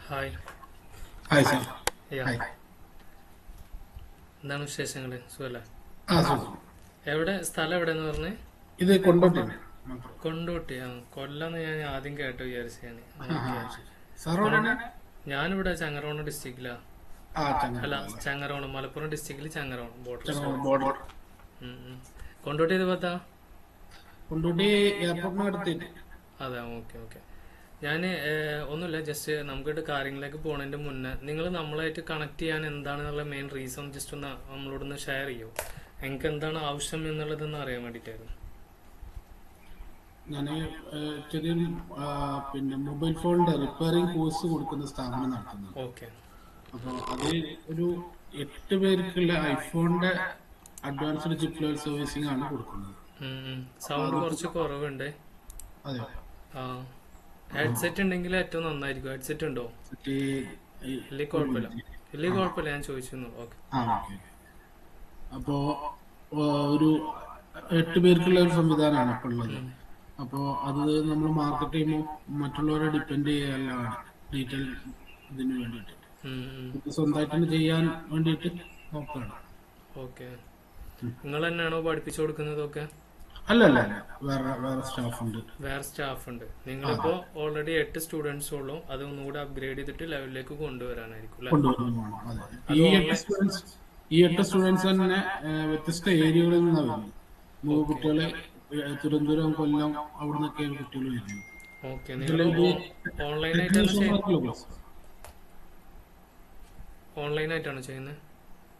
Hi. Hi sir. Yeah, hi. എന്താണ് വിശേഷങ്ങൾ? സുഖല്ലേ? സുഖം. സ്ഥലം എവിടെയെന്ന് പറഞ്ഞേ? ഇത് കൊണ്ടോട്ടിയാണ്. കൊണ്ടോട്ടി. ആ, കൊല്ലന്ന് ഞാൻ ആദ്യം കേട്ട് വിചാരിച്ചാണ്. ഓക്കെ. ശരി. സാർ എവിടെയാണ്? ഞാനിവിടെ ചങ്ങരോണ ഡിസ്ട്രിക്റ്റിലാ. അല്ല, ചങ്ങനാശ്ശേരി അല്ലേ? ചങ്ങരോണ, മലപ്പുറം ഡിസ്ട്രിക്റ്റിൽ ചങ്ങരോണ ബോർഡർ ചങ്ങനാശ്ശേരി സ്ഥലം. ബോർഡർ. കൊണ്ടോട്ടി ഏത് ഭാഗത്താ? കൊണ്ടോട്ടി എയർപോർട്ടിന് അടുത്തായിട്ട്. അതെ, ഓക്കെ ഓക്കെ. ഞാൻ ഒന്നുമില്ല, ജസ്റ്റ് നമുക്കിട്ട് കാര്യങ്ങളിലേക്ക് പോകുന്നതിന്റെ മുന്നേ നിങ്ങൾ നമ്മളായിട്ട് കണക്ട് ചെയ്യാൻ എന്താണെന്നുള്ള മെയിൻ റീസൺ ജസ്റ്റ് ഒന്ന് നമ്മളോടൊന്ന് ഷെയർ ചെയ്യോ? എനിക്ക് എന്താണ് ആവശ്യം എന്നുള്ളതെന്ന് അറിയാൻ വേണ്ടിയിട്ടായിരുന്നു. ഞാൻ ചെറിയ പിന്നെ മൊബൈൽ ഫോണിന്റെ റിപ്പയറിംഗ് കോഴ്സ് കൊടുക്കുന്ന സ്ഥാപനം നടത്തുന്നത്. ഓക്കെ. അപ്പോൾ അത് ഒരു 8 പേർക്കുള്ള ഐഫോണിന്റെ അഡ്വാൻസ്ഡ് ചിപ്പ് ലെവൽ സർവീസിംഗ് ആണ് കൊടുക്കുന്നത്. സൗണ്ട് കുറച്ച് കുറവുണ്ട്. അതെ. ആ, ഹെഡ്സെറ്റ് ഉണ്ടെങ്കിൽ ഏറ്റവും നന്നായിരിക്കും. ഹെഡ്സെറ്റ് ഉണ്ടോ? ഇല്ലെങ്കിൽ കുഴപ്പമില്ല. ഇല്ലെങ്കിൽ കുഴപ്പമില്ല, ഞാൻ ചോദിച്ചു. ഓക്കെ. ഓക്കെ. അപ്പോ ഒരു 8 പേർക്കുള്ള ഒരു സംവിധാനമാണ് ഇപ്പോൾ ഉള്ളത്. അപ്പോൾ അത് നമ്മൾ മാർക്കറ്റ് ചെയ്യുമ്പോൾ മറ്റുള്ളവരെ ഡിപ്പെൻഡ് ചെയ്യലാണ് ഡീറ്റെയിൽ ഇതിന് വേണ്ടിയിട്ട്. ഇത് സ്വന്തമായിട്ട് ചെയ്യാൻ വേണ്ടിയിട്ട് നോക്കുകയാണ്. ഓക്കെ. നിങ്ങൾ തന്നെയാണോ പഠിപ്പിച്ചു കൊടുക്കുന്നതൊക്കെ? അല്ല അല്ല അല്ല, വേറെ സ്റ്റാഫ് ഉണ്ട്. വേറെ സ്റ്റാഫ് ഉണ്ട്. നിങ്ങളിപ്പോ ഓൾറെഡി 8 സ്റ്റുഡൻസ് ഉള്ളൂ. അത് ഒന്നുകൂടെ അപ്ഗ്രേഡ് ചെയ്തിട്ട് ലെവലിലേക്ക് കൊണ്ടുവരാനായിരിക്കും അല്ലേ? കൊണ്ടുവരുന്നതാണ്. അതെ. ഈ 8 സ്റ്റുഡൻസ് തന്നെ വ്യത്യസ്ത ഏരിയകളിൽ നിന്നാണ് വരുന്നത്. 3 കുട്ടികളെ തിരുവനന്തപുരം, കൊല്ലം അവിടെ നിന്നൊക്കെയാണ് കുട്ടികൾ വരുന്നത്. ഓക്കെ. നിങ്ങളിപ്പോ ഓൺലൈനായിട്ടാണ് ചെയ്യുന്നത്?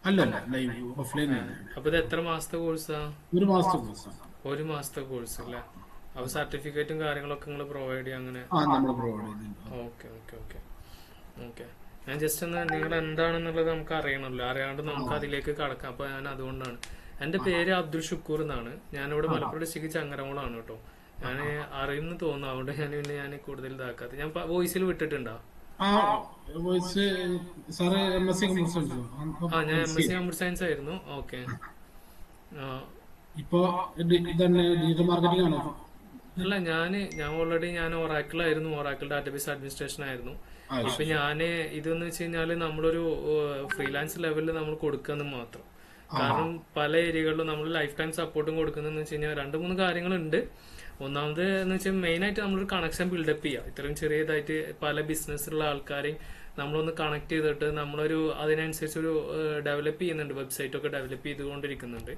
അല്ലല്ല, ലൈവ് ഓഫ്ലൈൻ ആണ്. അപ്പൊ ഇത് എത്ര മാസത്തെ കോഴ്സാ? 1 മാസത്തെ കോഴ്സാണ്. 1 മാസത്തെ കോഴ്സ് അല്ലേ? അപ്പൊ സർട്ടിഫിക്കറ്റും കാര്യങ്ങളൊക്കെ നിങ്ങൾ പ്രൊവൈഡ് ചെയ്യാം അങ്ങനെ? നമ്മൾ പ്രൊവൈഡ് ചെയ്യുന്നുണ്ട്. Okay okay okay okay. ഞാൻ ജസ്റ്റ് ഒന്ന് നിങ്ങൾ എന്താണെന്നുള്ളത് നമുക്ക് അറിയണമല്ലോ. അറിയാണ്ട് നമുക്ക് അതിലേക്ക് കടക്കാം. അപ്പൊ ഞാൻ അതുകൊണ്ടാണ്. എന്റെ പേര് അബ്ദുൽ ഷുക്കൂർ എന്നാണ്. ഞാനിവിടെ മലപ്പുറം ഡിസ്ട്രിക്ട് ചങ്ങരംകുളമാണ് കേട്ടോ. ഞാൻ അറിയുമെന്ന് തോന്നുന്നു, അതുകൊണ്ട് ഞാൻ കൂടുതൽ ഇതാക്കാത്ത. ഞാൻ വോയിസിൽ വിട്ടിട്ടുണ്ടോ? ഞാൻ MSc കമ്പ്യൂട്ടർ സയൻസ് ആയിരുന്നു. ഓക്കെ. ഇപ്പോ ഡിജിറ്റൽ മാർക്കറ്റിംഗ് ആണോ? അല്ല, ഞാൻ ഓൾറെഡി ഒറാക്കിളായിരുന്നു. ഒറാക്കിൾ ഡാറ്റാബേസ് അഡ്മിനിസ്ട്രേഷൻ ആയിരുന്നു. ഇപ്പൊ ഇതെന്ന് വെച്ച് കഴിഞ്ഞാല് നമ്മളൊരു ഫ്രീലാൻസ് ലെവലിൽ നമ്മൾ കൊടുക്കാന്ന് മാത്രം. കാരണം പല ഏരിയകളിലും നമ്മൾ ലൈഫ് ടൈം സപ്പോർട്ടും കൊടുക്കുന്നതെന്ന് വെച്ച് കഴിഞ്ഞാൽ 2-3 കാര്യങ്ങളുണ്ട്. ഒന്നാമത് എന്ന് വെച്ചാൽ മെയിൻ ആയിട്ട് നമ്മളൊരു കണക്ഷൻ ബിൽഡപ്പ് ചെയ്യുക. ഇത്രയും ചെറിയതായിട്ട് പല ബിസിനസ്സിലുള്ള ആൾക്കാരെയും നമ്മളൊന്ന് കണക്ട് ചെയ്തിട്ട് നമ്മളൊരു അതിനനുസരിച്ച് ഒരു ഡെവലപ്പ് ചെയ്യുന്നുണ്ട്. വെബ്സൈറ്റ് ഒക്കെ ഡെവലപ്പ് ചെയ്തുകൊണ്ടിരിക്കുന്നുണ്ട്.